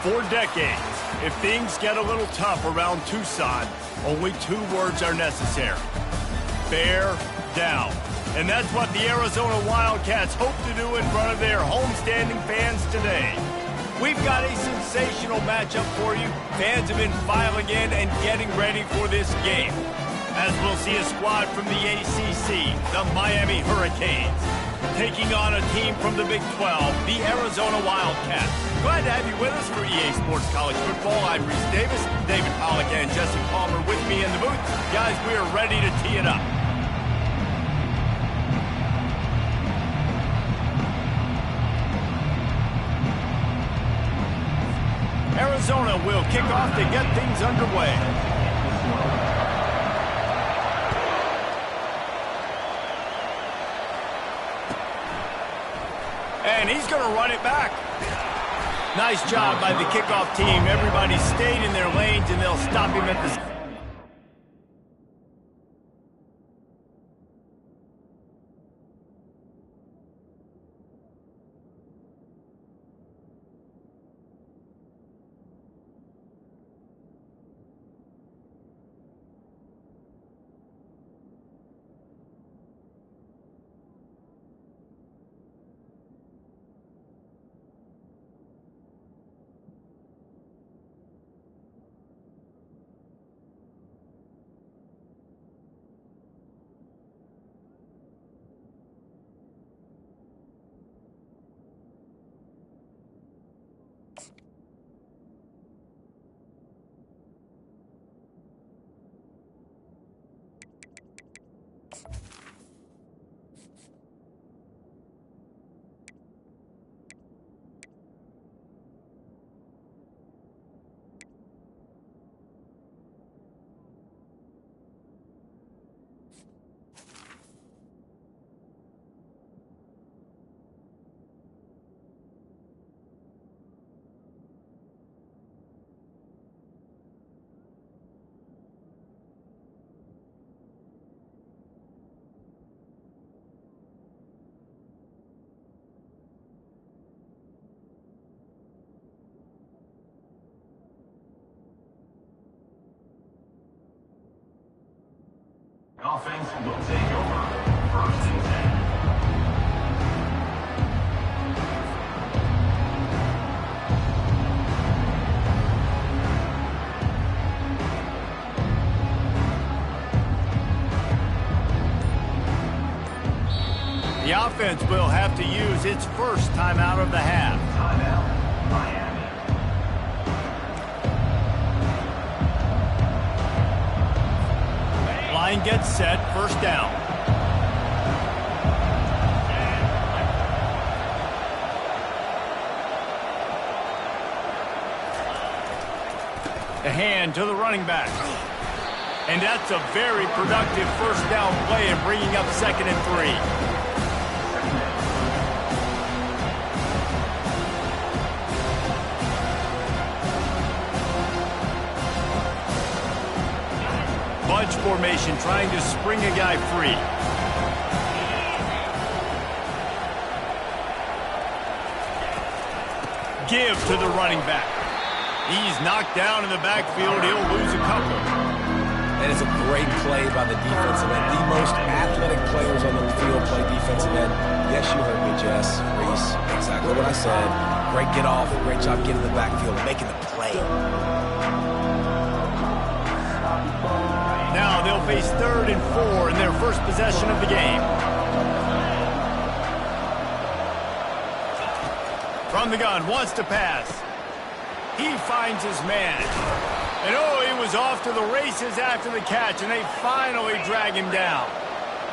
For decades, if things get a little tough around Tucson, only 2 words are necessary. Bear down. And that's what the Arizona Wildcats hope to do in front of their homestanding fans today. We've got a sensational matchup for you. Fans have been filing in and getting ready for this game, as we'll see a squad from the ACC, the Miami Hurricanes, taking on a team from the Big 12, the Arizona Wildcats. Glad to have you with us for EA Sports College Football. I'm Reese Davis, David Pollack and Jesse Palmer with me in the booth. Guys, we are ready to tee it up. Arizona will kick off to get things underway. And he's going to run it back. Nice job by the kickoff team. Everybody stayed in their lanes, and they'll stop him at the... Offense will take over. First and 10. The offense will have to use its first timeout of the half. Timeout, Miami. Line gets set, first down. The hand to the running back. And that's a very productive first down play and bringing up 2nd and 3. Bunch formation, trying to spring a guy free. Give to the running back. He's knocked down in the backfield. He'll lose a couple. That is a great play by the defensive end. The most athletic players on the field play defensive end. Yes, you heard me, Jess, Reese. Exactly what I said. Great get off. Great job getting in the backfield, making the play. Now they'll face 3rd and 4 in their first possession of the game. From the gun, wants to pass. He finds his man. And oh, he was off to the races after the catch, and they finally drag him down.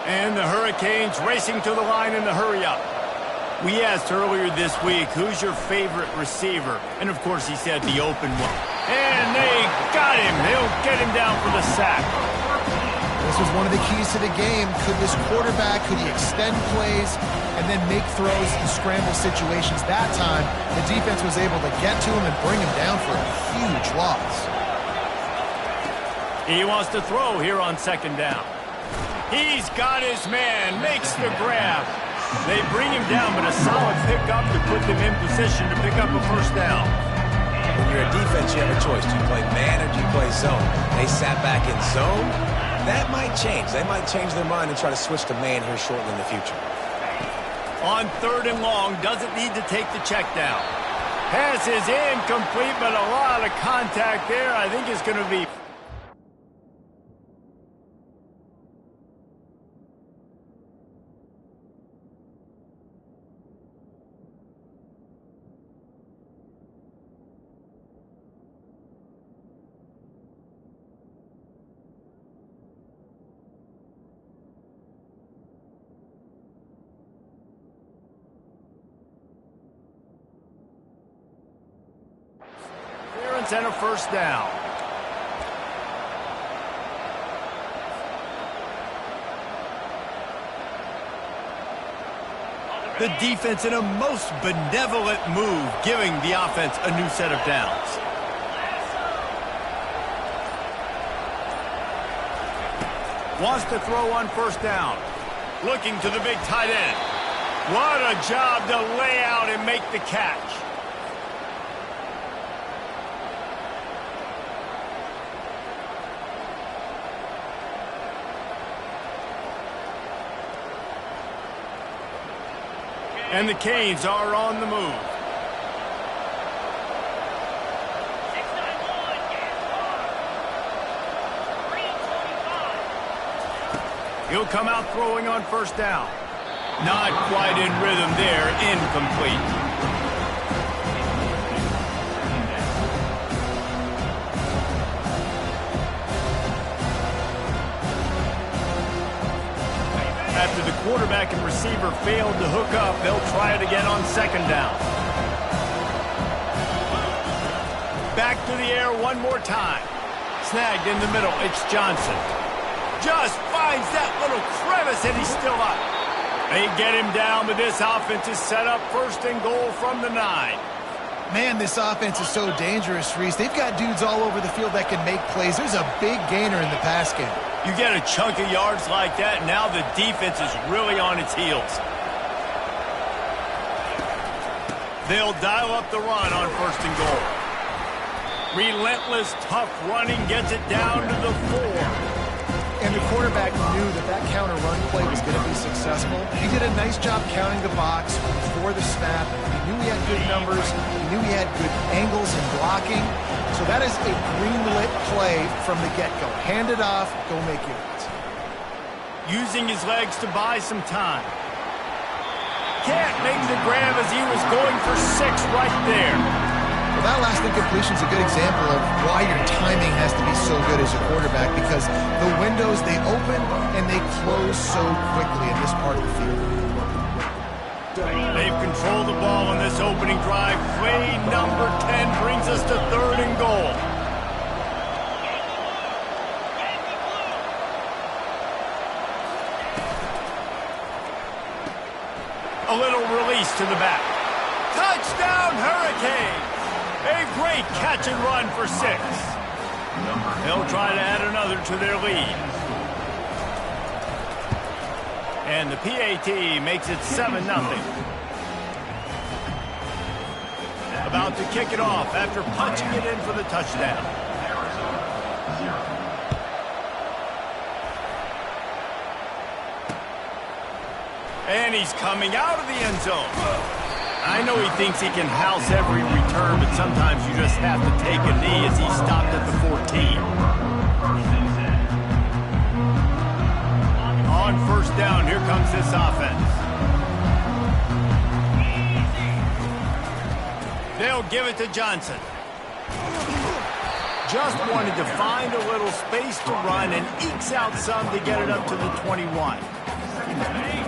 And the Hurricanes racing to the line in the hurry-up. We asked earlier this week, who's your favorite receiver? And of course he said the open one. And they got him. They'll get him down for the sack. This was one of the keys to the game. Could this quarterback, could he extend plays and then make throws in scramble situations? That time, the defense was able to get to him and bring him down for a huge loss. He wants to throw here on 2nd down. He's got his man, makes the grab. They bring him down, but a solid pickup to put them in position to pick up a first down. when you're a defense, you have a choice. Do you play man or do you play zone? They sat back in zone. That might change. They might change their mind and try to switch to man here shortly in the future. On 3rd and long, doesn't need to take the check down. Pass is incomplete, but a lot of contact there. I think it's going to be... and a 1st down. The defense in a most benevolent move, giving the offense a new set of downs. Wants to throw on 1st down. Looking to the big tight end. What a job to lay out and make the catch. And the Canes are on the move. He'll come out throwing on 1st down. Not quite in rhythm there, incomplete. After the quarterback and receiver failed to hook up, they'll try it again on 2nd down. Back to the air one more time. Snagged in the middle, it's Johnson. Just finds that little crevice and he's still up. They get him down, but this offense is set up 1st and goal from the 9. Man, this offense is so dangerous, Reese. They've got dudes all over the field that can make plays. There's a big gainer in the pass game. You get a chunk of yards like that, now the defense is really on its heels. They'll dial up the run on 1st and goal. Relentless, tough running gets it down to the 4. And the quarterback knew that that counter run play was going to be successful. He did a nice job counting the box before the snap. He knew he had good numbers. He knew he had good angles and blocking. So that is a green-lit play from the get-go. Hand it off, go make yards. Using his legs to buy some time. Can't make the grab as he was going for 6 right there. Well, that last incompletion is a good example of why your timing has to be so good as a quarterback, because the windows, they open and they close so quickly in this part of the field. They've controlled the ball on this opening drive. Play number 10 brings us to 3rd and goal. A little release to the back. Touchdown, Hurricanes! A great catch and run for 6. They'll try to add another to their lead. And the PAT makes it 7-0. About to kick it off after punching it in for the touchdown. And he's coming out of the end zone. I know he thinks he can house every return, but sometimes you just have to take a knee as he stopped at the 14. On 1st down, here comes this offense. They'll give it to Johnson. Just wanted to find a little space to run and ekes out some to get it up to the 21.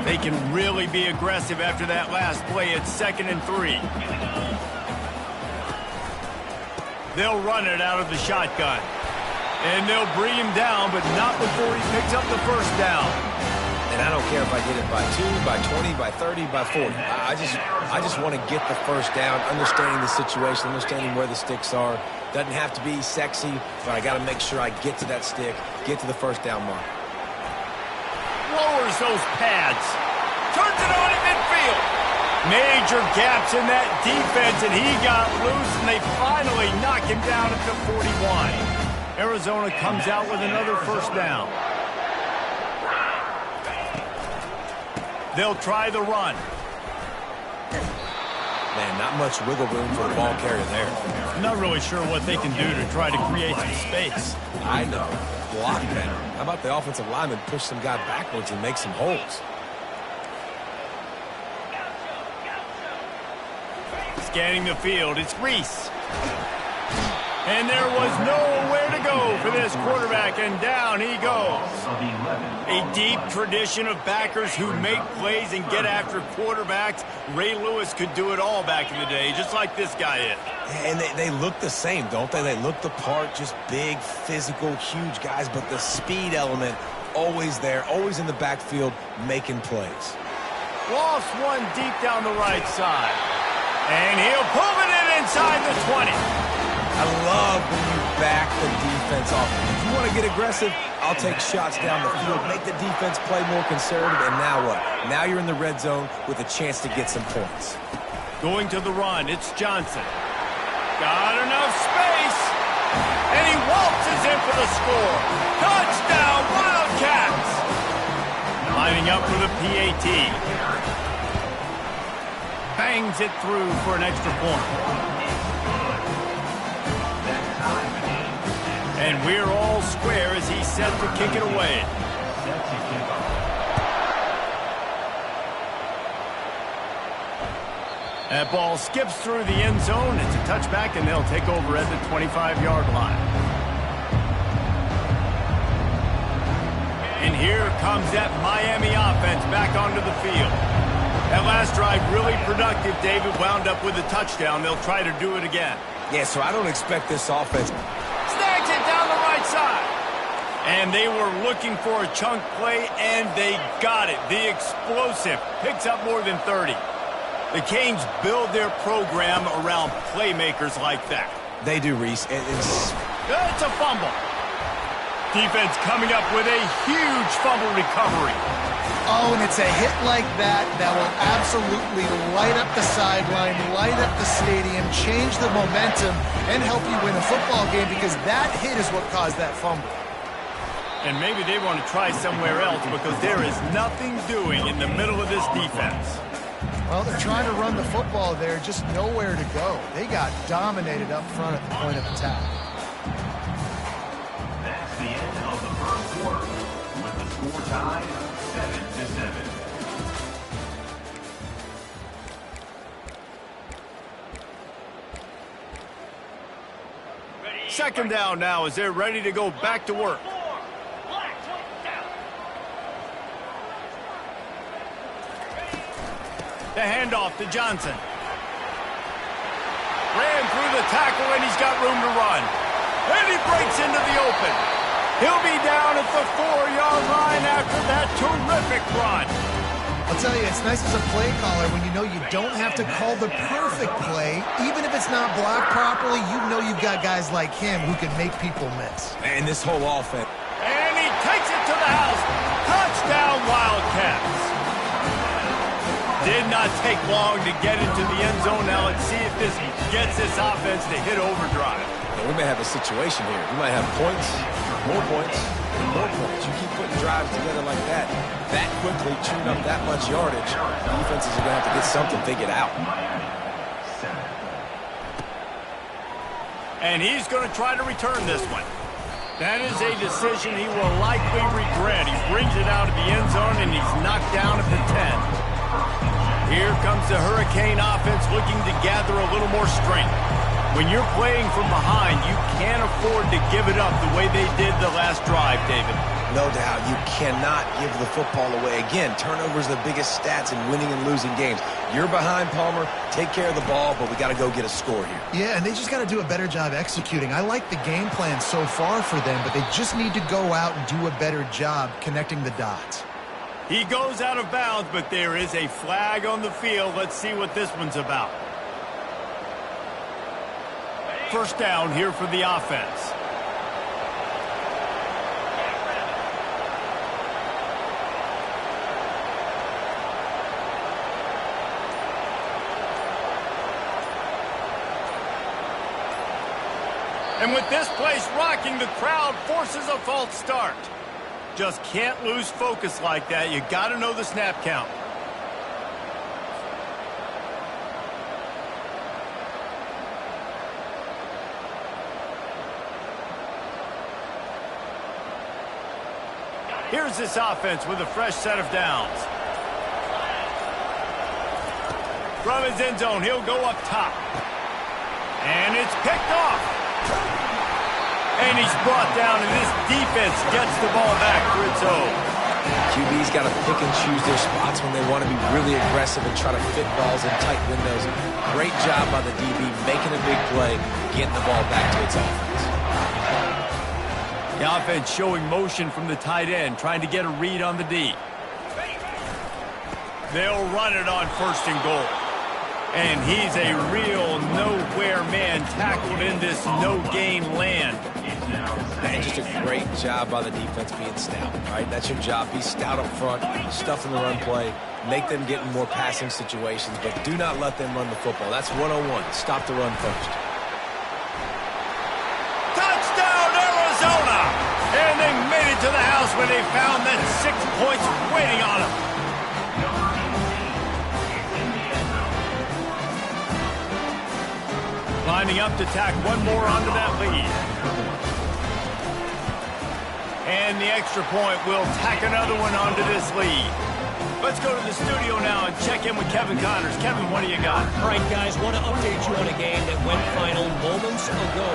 They can really be aggressive after that last play at 2nd and 3. They'll run it out of the shotgun. And they'll bring him down, but not before he picks up the 1st down. And I don't care if I get it by 2, by 20, by 30, by 40. I just want to get the 1st down, understanding the situation, understanding where the sticks are. Doesn't have to be sexy, but I got to make sure I get to that stick, get to the 1st down mark. Lowers those pads. Turns it on in midfield. Major gaps in that defense, and he got loose, and they finally knock him down at the 41. Arizona comes out with another first down. They'll try the run. Man, not much wiggle room for the ball carrier there. I'm not really sure what they can do to try to create some space. I know. Block better. How about the offensive lineman push some guy backwards and make some holes? Scanning the field, it's Reese. And there was nowhere to go for this quarterback, and down he goes. A deep tradition of backers who make plays and get after quarterbacks. Ray Lewis could do it all back in the day, just like this guy is. And they look the same, don't they? They look the part, just big, physical, huge guys, but the speed element always there, always in the backfield, making plays. Lost one deep down the right side. And he'll pull it in inside the 20. I love when you back the defense off. If you want to get aggressive, I'll take shots down the field, make the defense play more conservative, and now what? Now you're in the red zone with a chance to get some points. Going to the run, it's Johnson. Got enough space, and he waltzes in for the score. Touchdown, Wildcats! Lining up for the PAT. Bangs it through for an extra point. And we're all square as he's set to kick it away. That ball skips through the end zone. It's a touchback, and they'll take over at the 25-yard line. And here comes that Miami offense back onto the field. That last drive really productive. David wound up with a touchdown. They'll try to do it again. Yeah, so I don't expect this offense. Snags it down the right side. And they were looking for a chunk play, and they got it. The explosive picks up more than 30. The Canes build their program around playmakers like that. They do, Reese. It's a fumble. Defense coming up with a huge fumble recovery. Oh, and it's a hit like that that will absolutely light up the sideline, light up the stadium, change the momentum, and help you win a football game, because that hit is what caused that fumble. And maybe they want to try somewhere else, because there is nothing doing in the middle of this defense. Well, they're trying to run the football there, just nowhere to go. They got dominated up front at the point of attack. That's the end of the first quarter, with the score tied 7-7. Second down now as they're ready to go back to work. The handoff to Johnson. Ran through the tackle, and he's got room to run. And he breaks into the open. He'll be down at the 4-yard line after that terrific run. I'll tell you, it's nice as a play caller when you know you don't have to call the perfect play. Even if it's not blocked properly, you know you've got guys like him who can make people miss. And this whole offense. And he takes it to the house. Touchdown, Wildcats. Did not take long to get into the end zone. Now let's see if this gets this offense to hit overdrive. And we may have a situation here. We might have points, more points, and more points. You keep putting drives together like that quickly, chewing up that much yardage, defenses are going to have to get something figured out. And he's going to try to return this one. That is a decision he will likely regret. He brings it out of the end zone, and he's knocked down at the 10. Here comes the Hurricane offense looking to gather a little more strength. When you're playing from behind, you can't afford to give it up the way they did the last drive, David. No doubt, you cannot give the football away. Again, turnovers are the biggest stats in winning and losing games. You're behind, Palmer. Take care of the ball, but we got to go get a score here. Yeah, and they just got to do a better job executing. I like the game plan so far for them, but they just need to go out and do a better job connecting the dots. He goes out of bounds, but there is a flag on the field. Let's see what this one's about. First down here for the offense. And with this place rocking, the crowd forces a false start. Just can't lose focus like that. You got to know the snap count. Here's this offense with a fresh set of downs. From his end zone, he'll go up top. And it's picked off. And he's brought down, and this defense gets the ball back for its own. QB's got to pick and choose their spots when they want to be really aggressive and try to fit balls in tight windows. Great job by the DB making a big play, getting the ball back to its offense. The offense showing motion from the tight end, trying to get a read on the D. They'll run it on 1st and goal. And he's a real nowhere man tackled in this no-gain land. And just a great job by the defense being stout, right? That's your job. Be stout up front, stuff in the run play, make them get in more passing situations, but do not let them run the football. That's 101. Stop the run first. Touchdown, Arizona! And they made it to the house when they found that 6 points waiting on them. Lining up to tack one more onto that lead. And the extra point will tack another one onto this lead. Let's go to the studio now and check in with Kevin Connors. Kevin, what do you got? All right, guys, want to update you on a game that went final moments ago.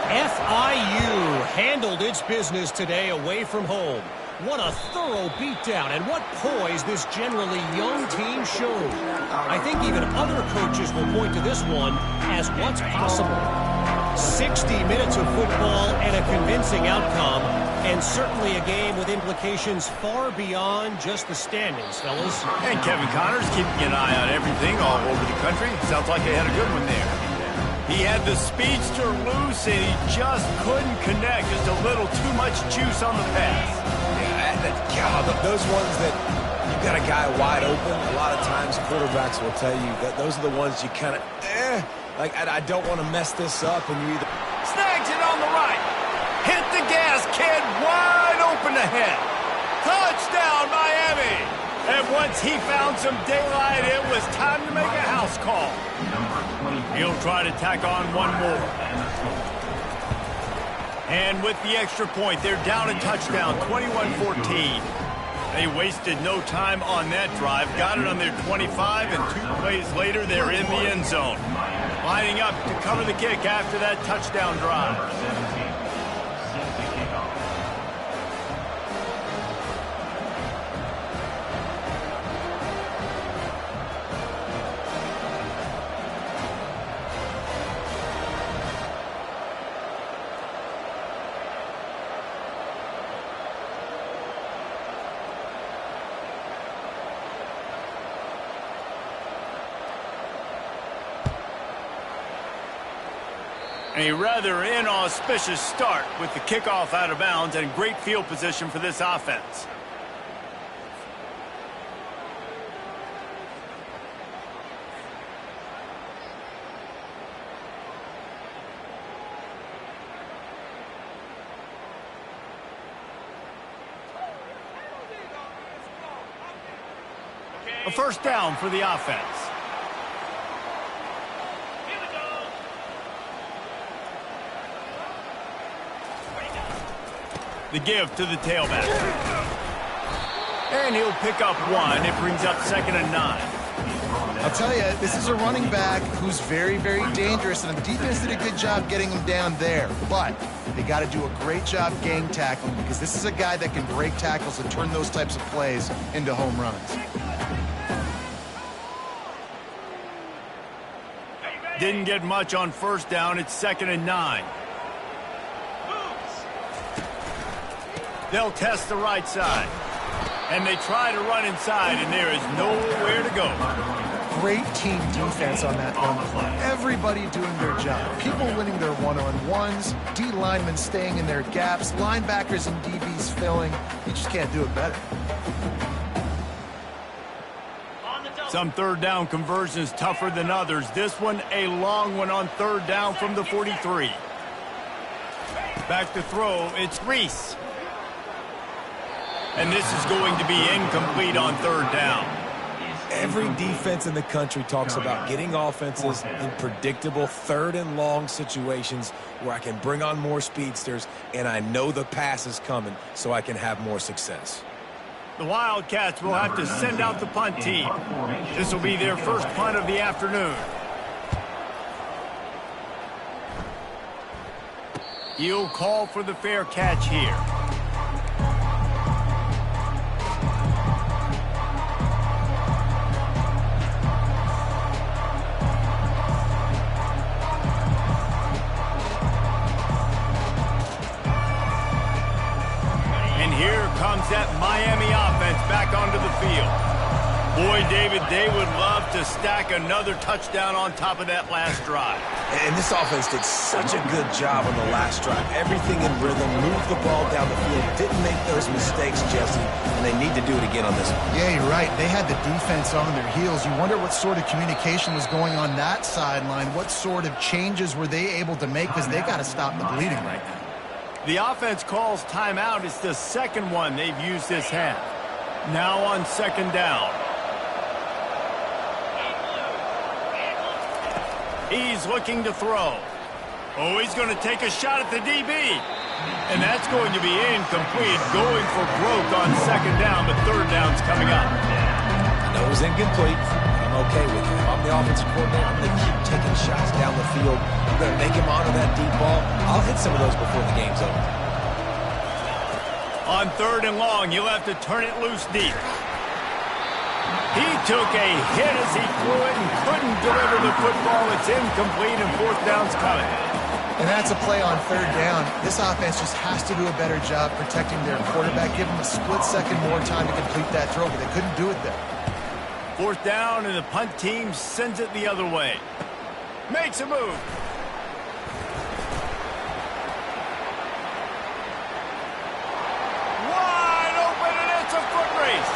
FIU handled its business today away from home. What a thorough beatdown, and what poise this generally young team showed. I think even other coaches will point to this one as what's possible. 60 minutes of football and a convincing outcome, and certainly a game with implications far beyond just the standings, fellas. And Kevin Connors keeping an eye on everything all over the country. Sounds like they had a good one there. He had the speedster loose, and he just couldn't connect. Just a little too much juice on the pass. God, those ones that you've got a guy wide open, a lot of times quarterbacks will tell you that those are the ones you kind of, like, I don't want to mess this up, and you either... Snags it on the right. Hit the gas, kid, wide open ahead. Touchdown, Miami. And once he found some daylight, it was time to make a house call. He'll try to tack on one more. And with the extra point, they're down a touchdown, 21-14. They wasted no time on that drive, got it on their 25, and 2 plays later, they're in the end zone. Lining up to cover the kick after that touchdown drive. A rather inauspicious start with the kickoff out of bounds and great field position for this offense. A first down for the offense. The give to the tailback. And he'll pick up one. It brings up 2nd and 9. I'll tell you, this is a running back who's very, very dangerous, and the defense did a good job getting him down there. But they got to do a great job gang tackling, because this is a guy that can break tackles and turn those types of plays into home runs. Didn't get much on first down. It's 2nd and 9. They'll test the right side. And they try to run inside, and there is nowhere to go. Great team defense on that run play. Everybody doing their job. People winning their one-on-ones, D linemen staying in their gaps, linebackers and DBs filling. You just can't do it better. Some third down conversions tougher than others. This one, a long one on third down from the 43. Back to throw, it's Reese. And this is going to be incomplete on third down. Every defense in the country talks about getting offenses in predictable third and long situations where I can bring on more speedsters and I know the pass is coming so I can have more success. The Wildcats will have to send out the punt team. This will be their first punt of the afternoon. He'll call for the fair catch here. That Miami offense back onto the field. Boy, David, they would love to stack another touchdown on top of that last drive. And this offense did such a good job on the last drive. Everything in rhythm, moved the ball down the field, didn't make those mistakes, Jesse, and they need to do it again on this one. Yeah, you're right. They had the defense on their heels. You wonder what sort of communication was going on that sideline. What sort of changes were they able to make, because they got to stop the bleeding right now. The offense calls timeout. It's the second one they've used this half. Now on second down. He's looking to throw. Oh, he's going to take a shot at the DB. And that's going to be incomplete. Going for broke on second down, but third down's coming up. I know it was incomplete. I'm okay with it. If I'm the offensive coordinator, I'm going to keep taking shots down the field. I'm going to make him honor that deep ball. I'll hit some of those before the game's over. On third and long, you'll have to turn it loose deep. He took a hit as he threw it and couldn't deliver the football. It's incomplete, and fourth down's coming. And that's a play on third down. This offense just has to do a better job protecting their quarterback. Give them a split second more time to complete that throw, but they couldn't do it there. Fourth down, and the punt team sends it the other way. Makes a move. Wide open, and it's a foot race.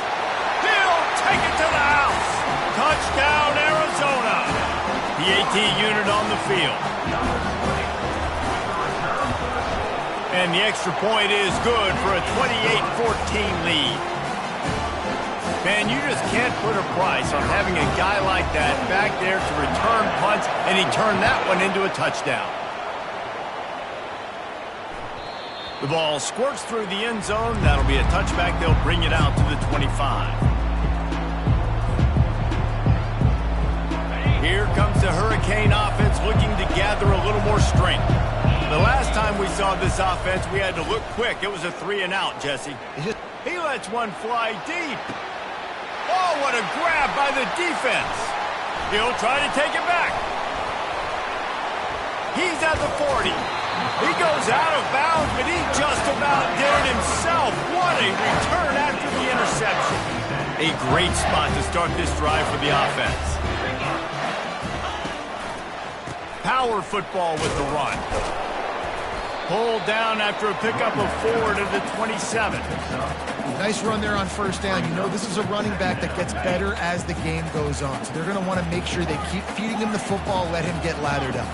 He'll take it to the house. Touchdown, Arizona. The AT unit on the field. And the extra point is good for a 28-14 lead. Man, you just can't put a price on having a guy like that back there to return punts, and he turned that one into a touchdown. The ball squirts through the end zone. That'll be a touchback. They'll bring it out to the 25. Here comes the Hurricane offense looking to gather a little more strength. The last time we saw this offense, we had to look quick. It was a 3-and-out, Jesse. He lets one fly deep. Oh, what a grab by the defense. He'll try to take it back. He's at the 40. He goes out of bounds, but he just about did it himself. What a return after the interception. A great spot to start this drive for the offense. Power football with the run. Pulled down after a pickup of 4 to the 27. Nice run there on first down. You know this is a running back that gets better as the game goes on. So they're going to want to make sure they keep feeding him the football, let him get lathered up.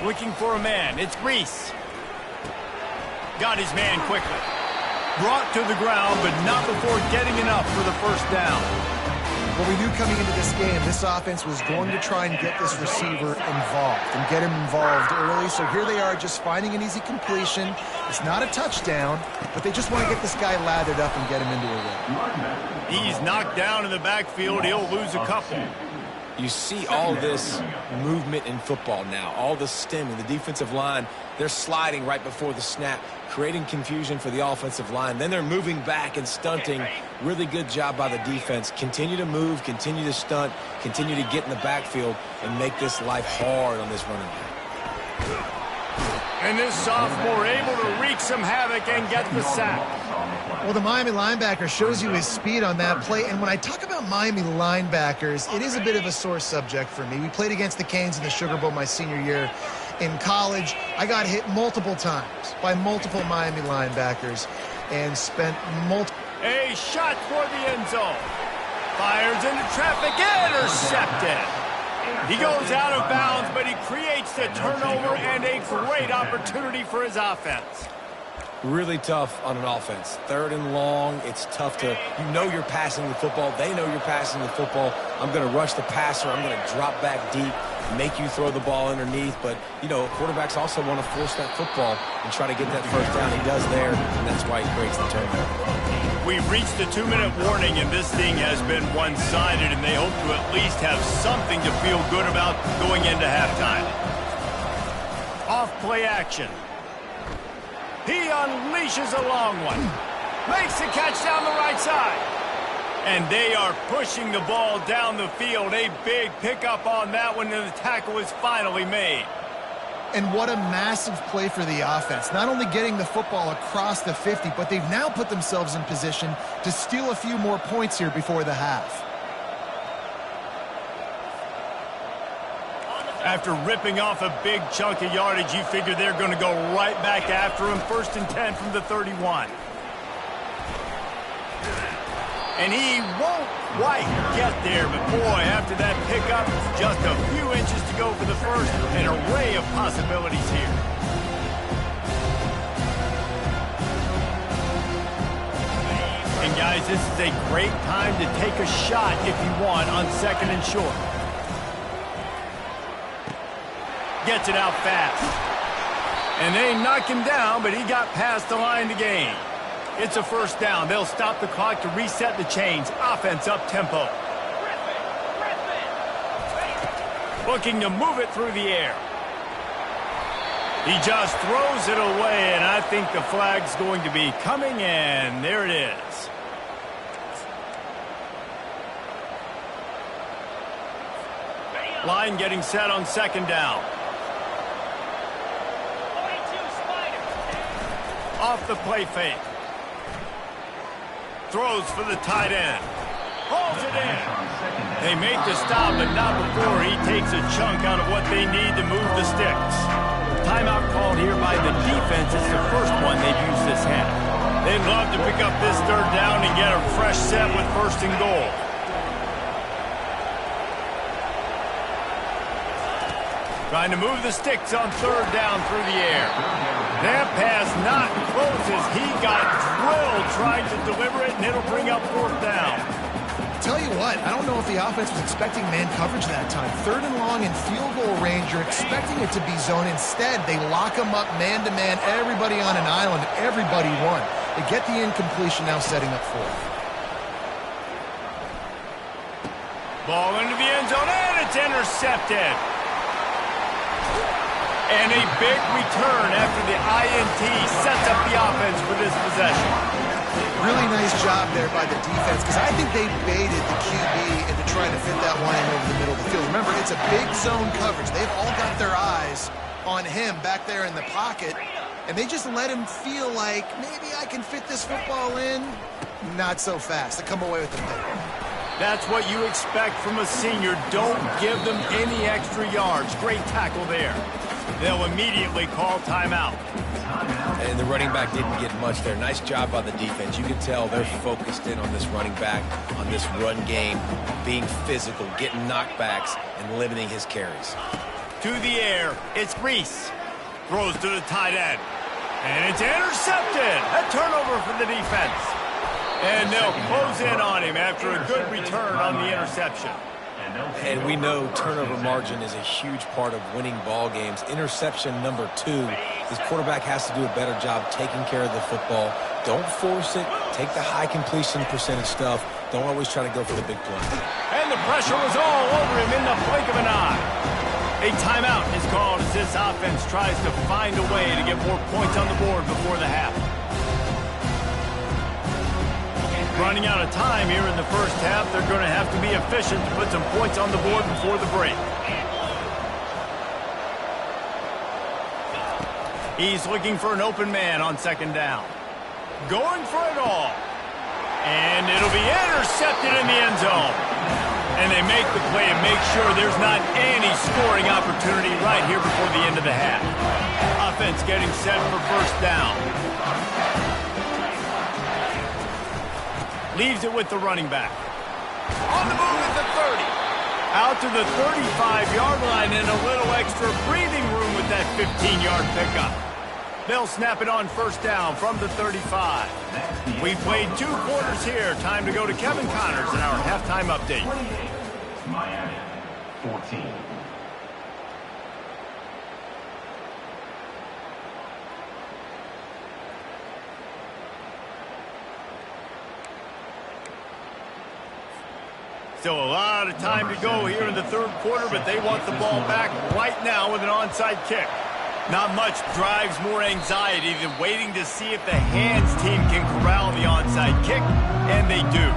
Looking for a man. It's Reese. Got his man quickly. Brought to the ground, but not before getting enough for the first down. Well, we knew coming into this game, this offense was going to try and get this receiver involved and get him involved early. So here they are just finding an easy completion. It's not a touchdown, but they just want to get this guy lathered up and get him into a rhythm. He's knocked down in the backfield. He'll lose a couple. You see all this movement in football now, all the stemming, the defensive line, they're sliding right before the snap, creating confusion for the offensive line. Then they're moving back and stunting. Really good job by the defense. Continue to move, continue to stunt, continue to get in the backfield and make this life hard on this running back. And this sophomore able to wreak some havoc and get the sack. Well, the Miami linebacker shows you his speed on that play. And when I talk about Miami linebackers, it is a bit of a sore subject for me. We played against the Canes in the Sugar Bowl my senior year in college. I got hit multiple times by multiple Miami linebackers and spent multiple... A shot for the end zone. Fires into traffic, intercepted. He goes out of bounds, but he creates the turnover and a great opportunity for his offense. Really tough on an offense. 3rd and long, it's tough to, you're passing the football. They know you're passing the football. I'm going to rush the passer. I'm going to drop back deep, make you throw the ball underneath. But, quarterbacks also want to force that football and try to get that first down. He does there, and that's why he breaks the turnover. We've reached the 2-minute warning, and this thing has been one-sided, and they hope to at least have something to feel good about going into halftime. Off play action. He unleashes a long one. Makes the catch down the right side. And they are pushing the ball down the field. A big pickup on that one, and the tackle is finally made. And what a massive play for the offense. Not only getting the football across the 50, but they've now put themselves in position to steal a few more points here before the half. After ripping off a big chunk of yardage, you figure they're going to go right back after him. 1st and 10 from the 31. And he won't quite get there, but boy, after that pickup, just a few inches to go for the first. An array of possibilities here. And guys, this is a great time to take a shot if you want on 2nd and short. Gets it out fast. And they knock him down, but he got past the line to gain. It's a 1st down. They'll stop the clock to reset the chains. Offense up tempo. Looking to move it through the air. He just throws it away, and I think the flag's going to be coming in. There it is. Line getting set on 2nd down. Off the play fake. Throws for the tight end. Hauls it in. They make the stop, but not before he takes a chunk out of what they need to move the sticks. Timeout called here by the defense. It's the first one they've used this half. They'd love to pick up this 3rd down and get a fresh set with 1st and goal. Trying to move the sticks on 3rd down through the air. That pass not close as he got drilled trying to deliver it, and it'll bring up 4th down. Tell you what, I don't know if the offense was expecting man coverage that time. 3rd and long in field goal range, you're expecting it to be zone. Instead, they lock them up man-to-man, everybody on an island, everybody won. They get the incompletion, now setting up 4th. Ball into the end zone, and it's intercepted. And a big return after the INT sets up the offense for this possession. Really nice job there by the defense, because I think they baited the QB into trying to fit that one in over the middle of the field. Remember, it's a big zone coverage. They've all got their eyes on him back there in the pocket, and they just let him feel like, maybe I can fit this football in. Not so fast. They come away with the pick. That's what you expect from a senior. Don't give them any extra yards. Great tackle there. They'll immediately call timeout. And the running back didn't get much there. Nice job by the defense. You can tell they're focused in on this running back, on this run game, being physical, getting knockbacks, and limiting his carries. To the air, it's Reese. Throws to the tight end. And it's intercepted. A turnover for the defense. And they'll close in on him after a good return on the interception. And we know turnover margin is a huge part of winning ball games. Interception number 2. This quarterback has to do a better job taking care of the football. Don't force it. Take the high completion percentage stuff. Don't always try to go for the big play. And the pressure was all over him in the blink of an eye. A timeout is called as this offense tries to find a way to get more points on the board before the half. Running out of time here in the first half. They're going to have to be efficient to put some points on the board before the break. He's looking for an open man on 2nd down. Going for it all. And it'll be intercepted in the end zone. And they make the play and make sure there's not any scoring opportunity right here before the end of the half. Offense getting set for 1st down. Leaves it with the running back. On the move at the 30. Out to the 35-yard line and a little extra breathing room with that 15-yard pickup. They'll snap it on first down from the 35. We played 2 quarters here. Time to go to Kevin Connors in our halftime update. 28, Miami, 14. Still a lot of time to go here in the 3rd quarter, but they want the ball back right now with an onside kick. Not much drives more anxiety than waiting to see if the hands team can corral the onside kick, and they do.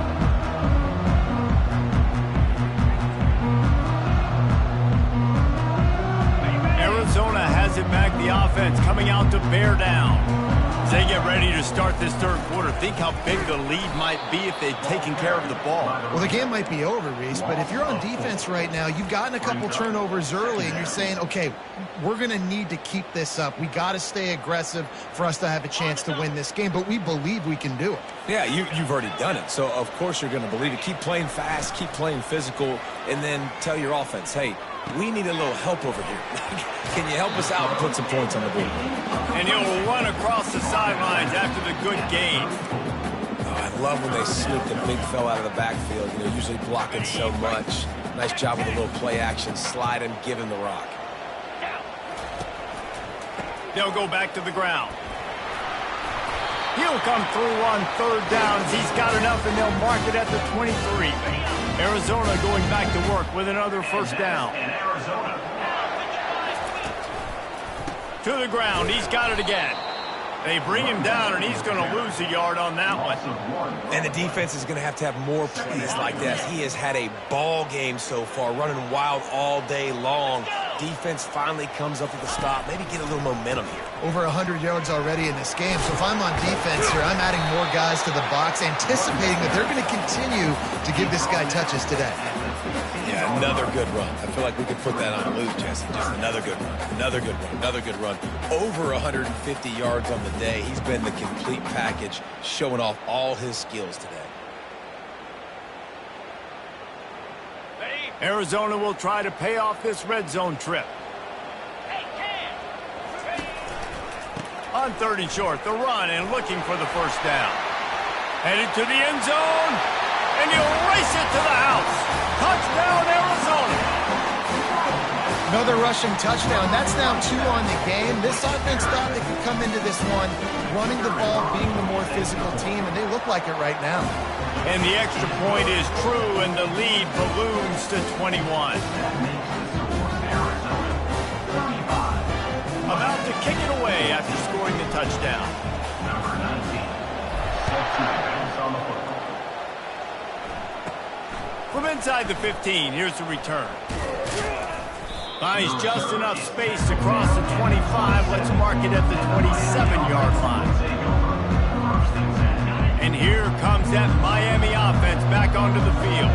Arizona has it back, the offense coming out to bear down. As they get ready to start this 3rd quarter, think how big the lead might be if they'd taken care of the ball. Well, the game might be over, Reese, but if you're on defense right now, you've gotten a couple turnovers early, and you're saying, okay, we're going to need to keep this up. We got to stay aggressive for us to have a chance to win this game, but we believe we can do it. Yeah, you've already done it, so of course you're going to believe it. Keep playing fast, keep playing physical, and then tell your offense, hey, we need a little help over here. Can you help us out and put some points on the board? And he'll run across the sidelines after the good gain. Oh, I love when they sneak the big fella out of the backfield. You know, usually blocking so much. Nice job with a little play action. Slide him, give him the rock. They'll go back to the ground. He'll come through on 3rd downs. He's got enough, and they'll mark it at the 23. Arizona going back to work with another first down. To the ground. He's got it again. They bring him down, and he's going to lose a yard on that one. And the defense is going to have more plays like that. He has had a ball game so far, running wild all day long. Defense finally comes up with a stop. Maybe get a little momentum here. Over 100 yards already in this game. So if I'm on defense here, I'm adding more guys to the box, anticipating that they're going to continue to give this guy touches today. Yeah, another good run. I feel like we could put that on a loop, Jesse. Just another good run, another good run, another good run. Over 150 yards on the day. He's been the complete package, showing off all his skills today. Arizona will try to pay off this red zone trip. On 3rd and short, the run and looking for the first down. Headed to the end zone, and he'll race it to the house. Touchdown, Arizona. Another rushing touchdown. That's now 2 on the game. This offense thought they could come into this one running the ball, being the more physical team, and they look like it right now. And the extra point is true, and the lead balloons to 21. About to kick it away after scoring the touchdown. Number 19. On the football. From inside the 15, here's the return. Finds just enough space to cross the 25. Let's mark it at the 27-yard line. And here comes that Miami offense back onto the field.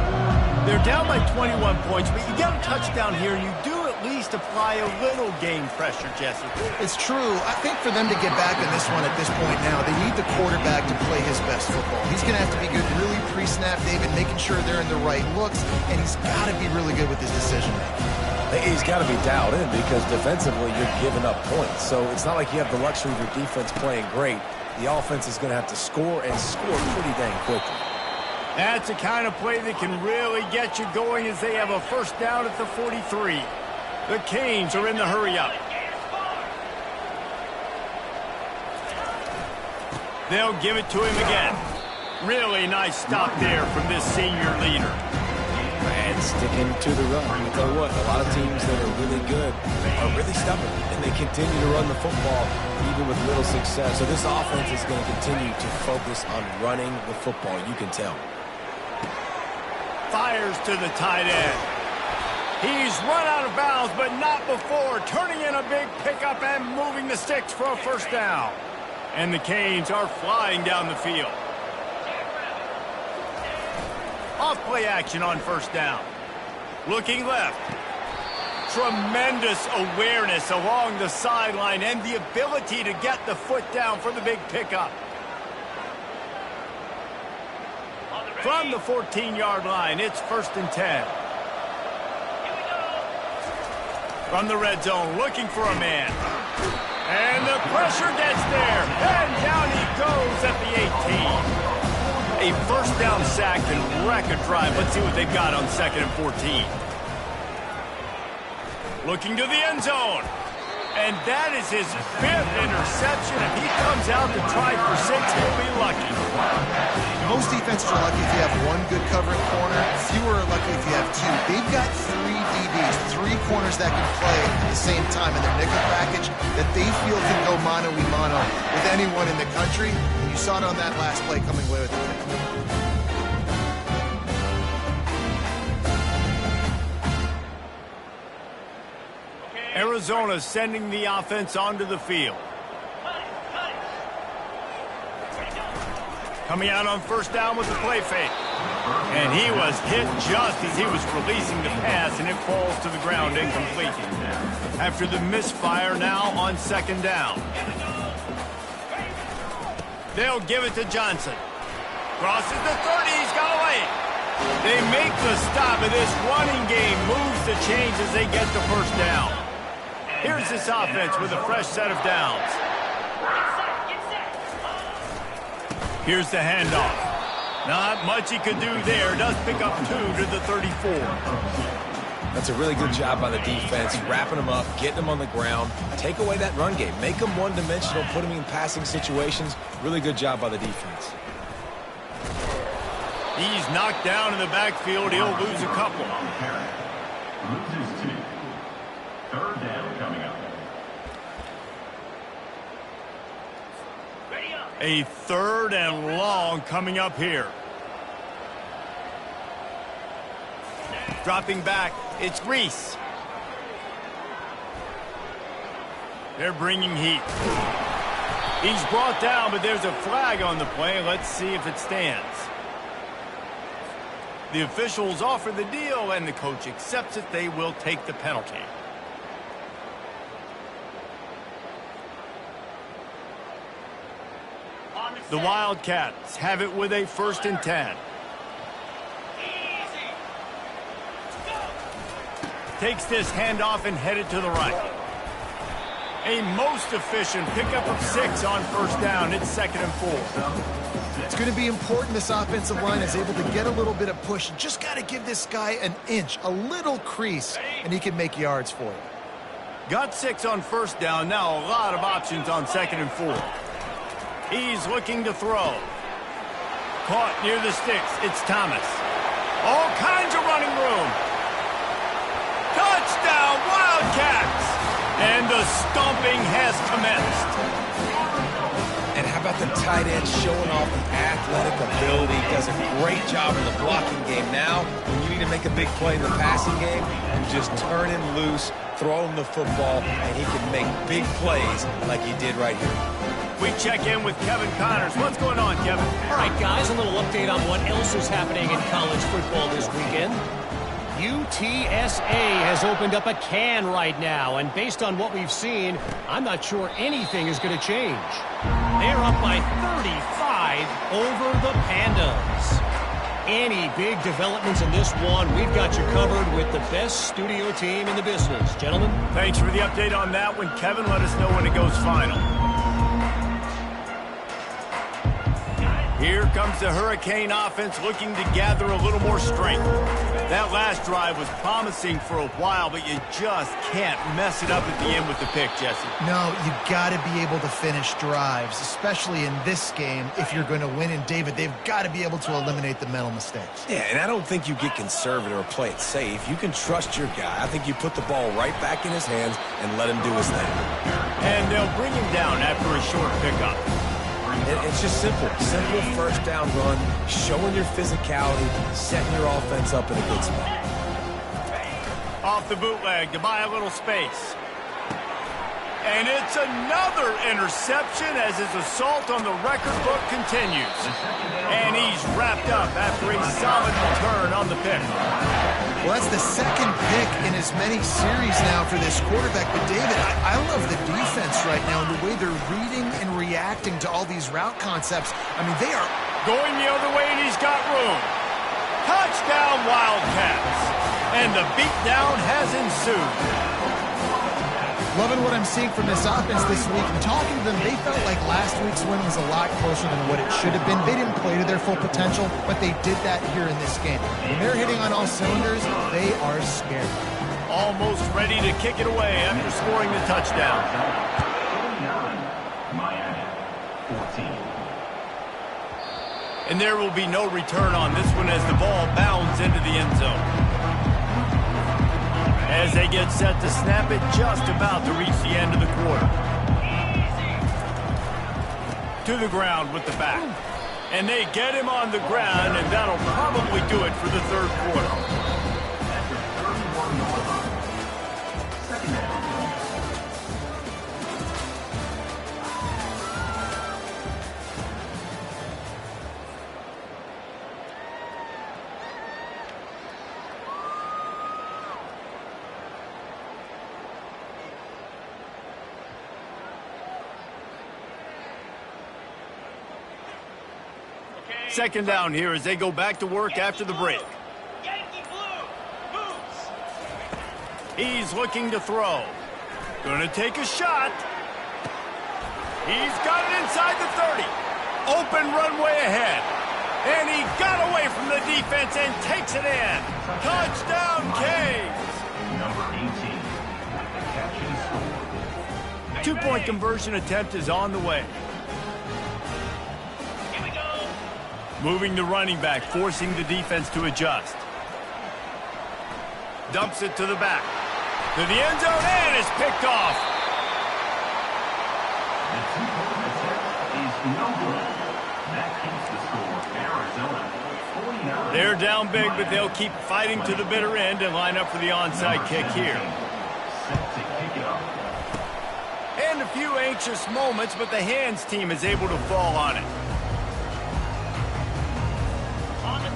They're down by 21 points, but you get a touchdown here, and you do at least apply a little game pressure, Jesse. It's true. I think for them to get back in this one at this point now, they need the quarterback to play his best football. He's going to have to be good really pre-snap, David, making sure they're in the right looks, and he's got to be really good with his decision-making. He's got to be dialed in because defensively you're giving up points. So it's not like you have the luxury of your defense playing great. The offense is going to have to score and score pretty dang quickly. That's the kind of play that can really get you going as they have a first down at the 43. The Canes are in the hurry-up. They'll give it to him again. Really nice stop there from this senior leader. And sticking to the run. I tell you what, a lot of teams that are really good are really stubborn, and they continue to run the football even with little success. So this offense is going to continue to focus on running the football. You can tell. Fires to the tight end. He's run out of bounds, but not before turning in a big pickup and moving the sticks for a first down. And the Canes are flying down the field. Off play action on first down. Looking left. Tremendous awareness along the sideline and the ability to get the foot down for the big pickup. From the 14-yard line, it's 1st and 10. From the red zone, looking for a man. And the pressure gets there. And down he goes at the 18. A first down sack can wreck a drive. Let's see what they've got on 2nd and 14. Looking to the end zone. And that is his 5th interception. If he comes out to try for 6, he'll be lucky. Most defenses are lucky if you have one good covering corner. Fewer are lucky if you have 2. They've got 3 DBs, 3 corners that can play at the same time in their nickel package that they feel can go mano-a-mano with anyone in the country. And you saw it on that last play coming away with the pick. Arizona sending the offense onto the field. Coming out on first down with the play fake. And he was hit just as he was releasing the pass, and it falls to the ground incomplete. After the misfire, now on 2nd down. They'll give it to Johnson. Crosses the 30, he's got away. They make the stop, and this running game moves the chains as they get the first down. Here's this offense with a fresh set of downs. Here's the handoff. Not much he could do there. Does pick up 2 to the 34. That's a really good job by the defense, wrapping them up, getting them on the ground. Take away that run game. Make them one-dimensional, put them in passing situations. Really good job by the defense. He's knocked down in the backfield. He'll lose a couple. Loses 2. 3rd down coming up. A 3rd and long coming up here. Dropping back, it's Reese. They're bringing heat. He's brought down, but there's a flag on the play. Let's see if it stands. The officials offer the deal, and the coach accepts it. They will take the penalty. The Wildcats have it with a 1st and 10. Takes this handoff and headed to the right. A most efficient pickup of 6 on first down. It's 2nd and 4. It's going to be important this offensive line is able to get a little bit of push. Just got to give this guy an inch, a little crease, and he can make yards for you. Got 6 on first down. Now a lot of options on 2nd and 4. He's looking to throw. Caught near the sticks. It's Thomas. All kinds of running room. Touchdown, Wildcats! And the stomping has commenced. And how about the tight end showing off the athletic ability? Does a great job in the blocking game. Now, when you need to make a big play in the passing game, you just turn him loose, throw him the football, and he can make big plays like he did right here. We check in with Kevin Connors. What's going on, Kevin? All right, guys, a little update on what else is happening in college football this weekend. UTSA has opened up a can right now, and based on what we've seen, I'm not sure anything is going to change. They're up by 35 over the Pandas. Any big developments in this one, we've got you covered with the best studio team in the business. Gentlemen? Thanks for the update on that one, Kevin. Let us know when it goes final. Here comes the Hurricane offense looking to gather a little more strength. That last drive was promising for a while, but you just can't mess it up at the end with the pick, Jesse. No, you got to be able to finish drives, especially in this game if you're going to win. And, David, they've got to be able to eliminate the mental mistakes. Yeah, and I don't think you get conservative or play it safe. You can trust your guy. I think you put the ball right back in his hands and let him do his thing. And they'll bring him down after a short pickup. It's just simple first down run, showing your physicality, setting your offense up in a good spot. Off the bootleg to buy a little space. And it's another interception as his assault on the record book continues. And he's wrapped up after a solid return on the pick. Well, that's the 2nd pick in as many series now for this quarterback. But, David, I love the defense right now and the way they're reading and reacting to all these route concepts. I mean, they are going the other way, and he's got room. Touchdown, Wildcats. And the beatdown has ensued. Loving what I'm seeing from this offense this week. And talking to them, they felt like last week's win was a lot closer than what it should have been. They didn't play to their full potential, but they did that here in this game. When they're hitting on all cylinders, they are scared. Almost ready to kick it away after scoring the touchdown. 49, Miami, 14. And there will be no return on this one as the ball bounds into the end zone. As they get set to snap it, just about to reach the end of the quarter. To the ground with the back. And they get him on the ground, and that'll probably do it for the third quarter. After 31 yards. Second down. Second down here as they go back to work after the break. He's looking to throw. Gonna take a shot. He's got it inside the 30. Open runway ahead. And he got away from the defense and takes it in. Touchdown, Canes. Number 18 with the catch and score. Two-point conversion attempt is on the way. Moving the running back, forcing the defense to adjust. Dumps it to the back. To the end zone, and it's picked off. The two-point attempt is no good. That keeps the score. Arizona, 49. They're down big, but they'll keep fighting to the bitter end and line up for the onside kick here. Set to kick it off. And a few anxious moments, but the hands team is able to fall on it.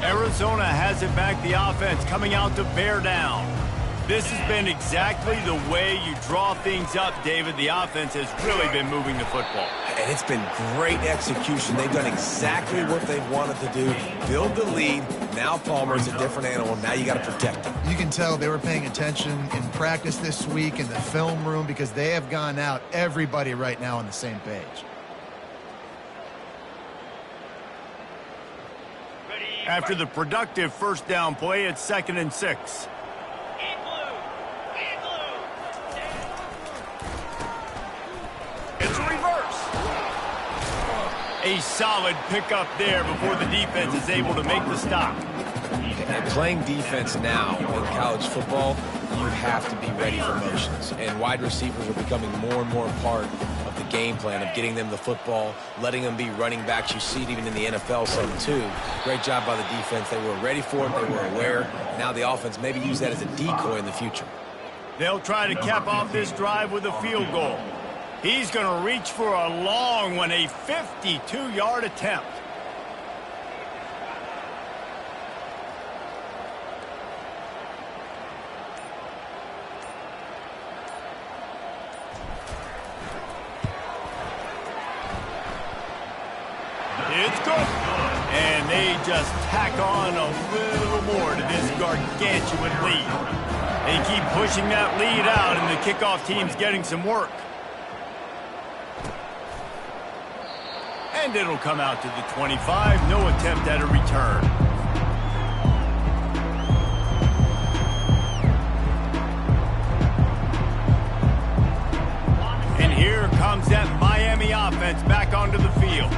Arizona has it back, the offense coming out to bear down. This has been exactly the way you draw things up, David. The offense has really been moving the football. And it's been great execution. They've done exactly what they've wanted to do. Build the lead. Now Palmer's a different animal. Now you got to protect him. You can tell they were paying attention in practice this week in the film room because they have gone out, everybody right now on the same page. After the productive first down play, it's 2nd and 6. It's a reverse. A solid pickup there before the defense is able to make the stop. And playing defense now in college football, you have to be ready for motions. And wide receivers are becoming more and more part of the game plan of getting them the football, letting them be running backs. You see it even in the NFL some too. Great job by the defense. They were ready for it. They were aware. Now the offense maybe use that as a decoy in the future. They'll try to cap off this drive with a field goal. He's going to reach for a long one, a 52-yard attempt. It's good. And they just tack on a little more to this gargantuan lead. They keep pushing that lead out, and the kickoff team's getting some work. And it'll come out to the 25. No attempt at a return. And here comes that Miami offense back onto the field.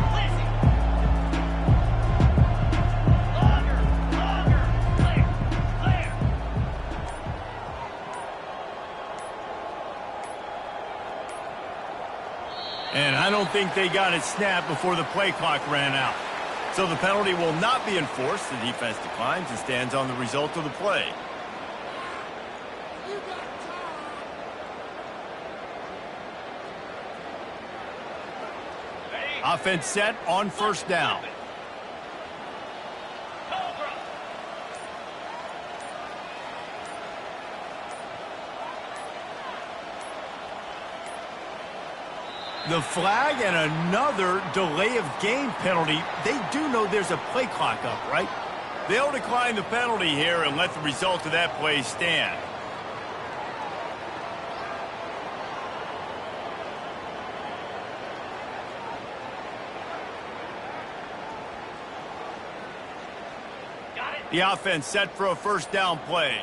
And I don't think they got it snapped before the play clock ran out. So the penalty will not be enforced. The defense declines and stands on the result of the play. Offense set on first down. The flag and another delay of game penalty. They do know there's a play clock up, right? They'll decline the penalty here and let the result of that play stand. The offense set for a first down play.